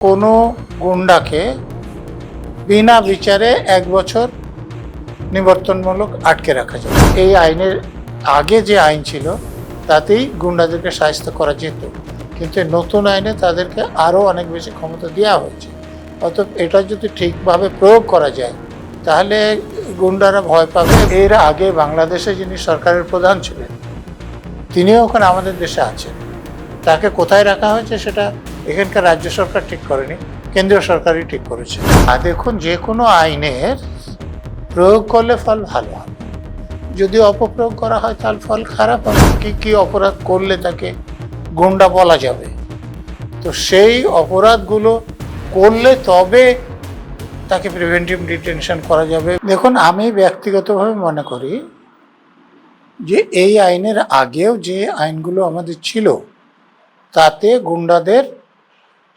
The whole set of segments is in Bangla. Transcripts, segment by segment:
কোনো গুন্ডাকে বিনা বিচারে 1 বছর নিবর্তনমূলক আটকে রাখা যায়। এই আইনের আগে যে আইন ছিল তাতেই গুন্ডাদেরকে শায়েস্ত করা যেত, কিন্তু নতুন আইনে তাদেরকে আরও অনেক বেশি ক্ষমতা দেওয়া হয়েছে। অতএব এটা যদি ঠিকভাবে প্রয়োগ করা যায় তাহলে গুন্ডারা ভয় পাবে। এর আগে বাংলাদেশে যিনি সরকারের প্রধান ছিলেন তিনিও ওখানে আমাদের দেশে আছেন। তাকে কোথায় রাখা হয়েছে সেটা এখানকার রাজ্য সরকার ঠিক করেনি, কেন্দ্রীয় সরকারই ঠিক করেছে। আর দেখুন, যে কোনো আইনের প্রয়োগ করলে ফল ভালো হবে, যদি অপপ্রয়োগ করা হয় তাহলে ফল খারাপ হবে। কী অপরাধ করলে তাকে গুন্ডা বলা যাবে, তো সেই অপরাধগুলো করলে তবে তাকে প্রিভেন্টিভ ডিটেনশন করা যাবে। দেখুন, আমি ব্যক্তিগতভাবে মনে করি যে এই আইনের আগেও যে আইনগুলো আমাদের ছিল তাতে গুন্ডাদের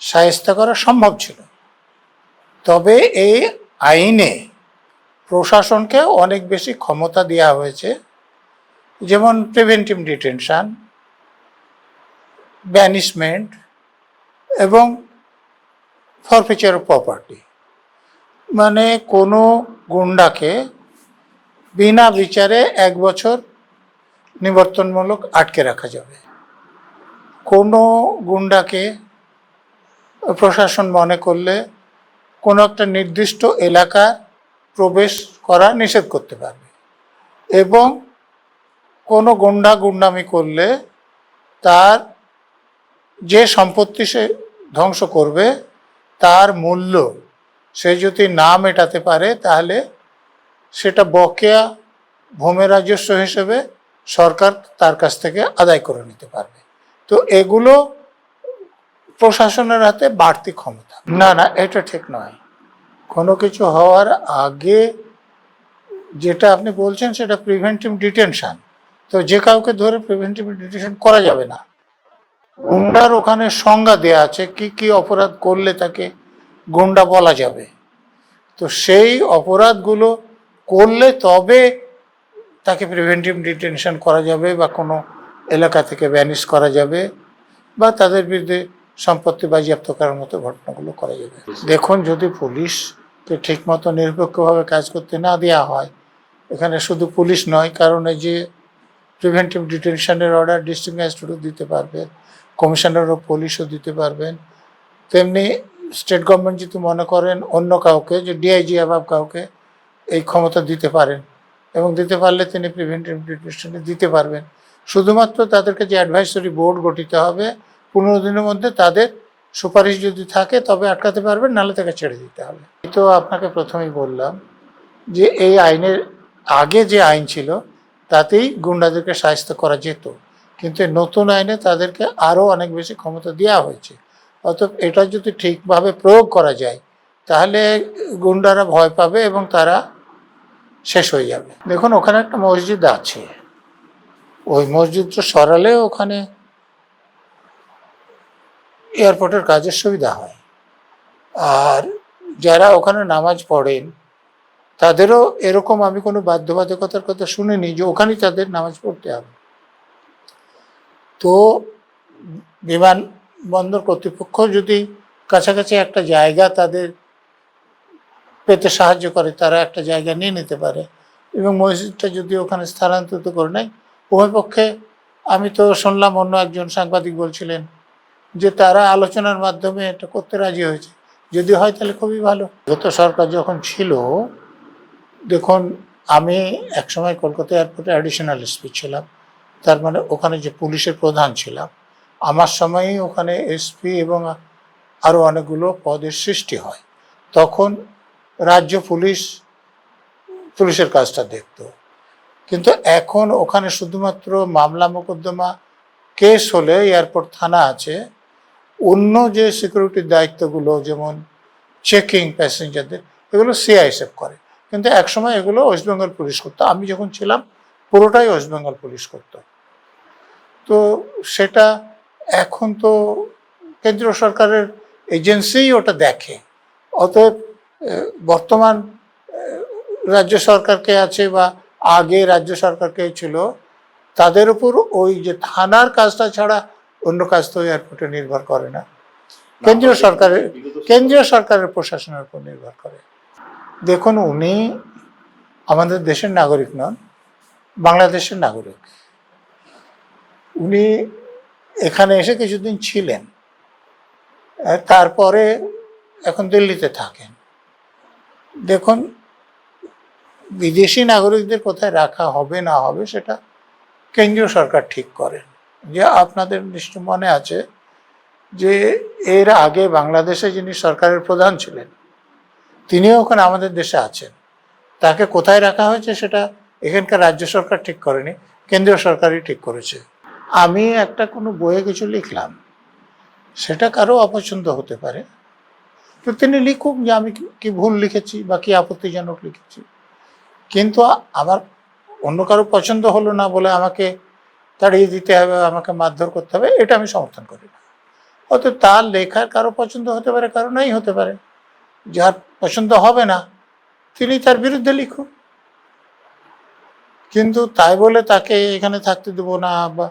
শায়েস্তা করা সম্ভব ছিল, তবে এই আইনে প্রশাসনকে অনেক বেশি ক্ষমতা দেওয়া হয়েছে, যেমন প্রিভেন্টিভ ডিটেনশন, ব্যানিশমেন্ট এবং ফরফিচার অফ প্রপার্টি। মানে কোনো গুন্ডাকে বিনা বিচারে 1 বছর নিবর্তনমূলক আটকে রাখা যাবে। কোনো গুন্ডাকে প্রশাসন মনে করলে কোনো একটা নির্দিষ্ট এলাকা প্রবেশ করা নিষেধ করতে পারবে, এবং কোনো গুন্ডামি করলে তার যে সম্পত্তি সে ধ্বংস করবে তার মূল্য সে যদি না মেটাতে পারে তাহলে সেটা বকেয়া ভূমি রাজস্ব হিসেবে সরকার তার কাছ থেকে আদায় করে নিতে পারবে। তো এগুলো প্রশাসনের হাতে বাড়তি ক্ষমতা। না, এটা ঠিক নয়। কোনো কিছু হওয়ার আগে যেটা আপনি বলছেন সেটা প্রিভেন্টিভ ডিটেনশন, তো যে কাউকে ধরে প্রিভেন্টিভ ডিটেনশন করা যাবে না। গুন্ডার ওখানে সংজ্ঞা দেয়া আছে কি অপরাধ করলে তাকে গুন্ডা বলা যাবে, তো সেই অপরাধগুলো করলে তবে তাকে প্রিভেন্টিভ ডিটেনশন করা যাবে, বা কোনো এলাকা থেকে ব্যানিশ করা যাবে, বা তাদের বিরুদ্ধে সম্পত্তি বাজেয়াপ্ত করার মতো ঘটনাগুলো করা যাবে। দেখুন, যদি পুলিশকে ঠিকমতো নিরপেক্ষভাবে কাজ করতে না দেওয়া হয়, এখানে শুধু পুলিশ নয়, কারণ এই যে প্রিভেন্টিভ ডিটেনশনের অর্ডার ডিস্ট্রিক্ট ম্যাজিস্ট্রেটও দিতে পারবেন, কমিশনার অফ পুলিশও দিতে পারবেন, তেমনি স্টেট গভর্নমেন্ট যদি মনে করেন অন্য কাউকে, যে ডিআইজি অ্যাবাভ কাউকে এই ক্ষমতা দিতে পারেন, এবং দিতে পারলে তিনি প্রিভেন্টিভ ডিটেনশনে দিতে পারবেন। শুধুমাত্র তাদেরকে যে অ্যাডভাইসরি বোর্ড গঠিত হবে, 15 দিনের মধ্যে তাদের সুপারিশ যদি থাকে তবে আটকাতে পারবেন, নাহলে তাকে ছেড়ে দিতে হবে। তো আপনাকে প্রথমেই বললাম যে এই আইনের আগে যে আইন ছিল তাতেই গুন্ডাদেরকে শায়েস্ত করা যেত, কিন্তু নতুন আইনে তাদেরকে আরও অনেক বেশি ক্ষমতা দেওয়া হয়েছে। অতএব এটা যদি ঠিকভাবে প্রয়োগ করা যায় তাহলে গুন্ডারা ভয় পাবে এবং তারা শেষ হয়ে যাবে। দেখুন, ওখানে একটা মসজিদ আছে, ওই মসজিদটা সরালে ওখানে এয়ারপোর্টের কাজের সুবিধা হয়, আর যারা ওখানে নামাজ পড়েন তাদেরও এরকম আমি কোনো বাধ্যবাধকতার কথা শুনিনি যে ওখানেই তাদের নামাজ পড়তে হবে। তো বিমানবন্দর কর্তৃপক্ষ যদি কাছাকাছি একটা জায়গা তাদের পেতে সাহায্য করে, তারা একটা জায়গা নিয়ে নিতে পারে, এবং মসজিদটা যদি ওখানে স্থানান্তরিত করে নেয়, উভয় পক্ষে, আমি তো শুনলাম অন্য একজন সাংবাদিক বলছিলেন যে তারা আলোচনার মাধ্যমে এটা করতে রাজি হয়েছে। যদি হয় তাহলে খুবই ভালো। গত সরকার যখন ছিল, দেখুন, আমি একসময় কলকাতা এয়ারপোর্টে অ্যাডিশনাল এসপি ছিলাম, তার মানে ওখানে যে পুলিশের প্রধান ছিলাম, আমার সময়ই ওখানে এসপি এবং আরও অনেকগুলো পদের সৃষ্টি হয়। তখন রাজ্য পুলিশের কাজটা দেখত, কিন্তু এখন ওখানে শুধুমাত্র মামলা মোকদ্দমা কেস হলে এয়ারপোর্ট থানা আছে, অন্য যে সিকিউরিটির দায়িত্বগুলো যেমন চেকিং প্যাসেঞ্জারদের, এগুলো সিআইএসএফ করে, কিন্তু একসময় এগুলো ওয়েস্ট বেঙ্গল পুলিশ করতো। আমি যখন ছিলাম পুরোটাই ওয়েস্ট বেঙ্গল পুলিশ করতো। তো সেটা এখন তো কেন্দ্রীয় সরকারের এজেন্সিই ওটা দেখে। অতএব বর্তমান রাজ্য সরকারকে আছে বা আগে রাজ্য সরকারকে ছিল, তাদের উপর ওই যে থানার কাজটা ছাড়া অন্য কাজ তো এয়ারপোর্টে নির্ভর করে না। কেন্দ্রীয় সরকারের প্রশাসনের উপর নির্ভর করে। দেখুন, উনি আমাদের দেশের নাগরিক নন, বাংলাদেশের নাগরিক। উনি এখানে এসে কিছুদিন ছিলেন, তারপরে এখন দিল্লিতে থাকেন। দেখুন, বিদেশি নাগরিকদের কোথায় রাখা হবে না হবে সেটা কেন্দ্রীয় সরকার ঠিক করেন। যে আপনাদের নিশ্চয় মনে আছে যে এর আগে বাংলাদেশে যিনি সরকারের প্রধান ছিলেন, তিনিও ওখানে আমাদের দেশে আছেন। তাকে কোথায় রাখা হয়েছে সেটা এখানকার রাজ্য সরকার ঠিক করেনি, কেন্দ্রীয় সরকারই ঠিক করেছে। আমি একটা কোনো বইয়ে কিছু লিখলাম, সেটা কারো অপছন্দ হতে পারে, তো তিনি লিখুক যে আমি কি ভুল লিখেছি বা কি আপত্তিজনক লিখেছি। কিন্তু আমার অন্য কারো পছন্দ হলো না বলে আমাকে তাড়িয়ে দিতে হবে, আমাকে মারধর করতে হবে, এটা আমি সমর্থন করি না। অত তার লেখার কারো পছন্দ হতে পারে, কারো নাই হতে পারে। যার পছন্দ হবে না তিনি তার বিরুদ্ধে লিখুন, কিন্তু তাই বলে তাকে এখানে থাকতে দেবো না বা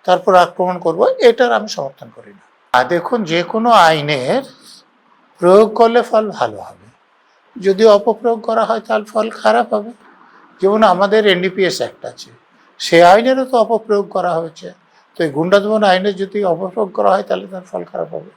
তারপর আক্রমণ করব, এটার আমি সমর্থন করি না। আর দেখুন, যে কোনো আইনের প্রয়োগ করলে ফল ভালো হবে, যদি অপপ্রয়োগ করা হয় তাহলে ফল খারাপ হবে। যেমন আমাদের এনডিপিএস অ্যাক্ট আছে, সে আইনেরও তো অপপ্রয়োগ করা হয়েছে। তো এই গুন্ডা দমন আইনের যদি অপপ্রয়োগ করা হয় তাহলে তার ফল খারাপ হবে।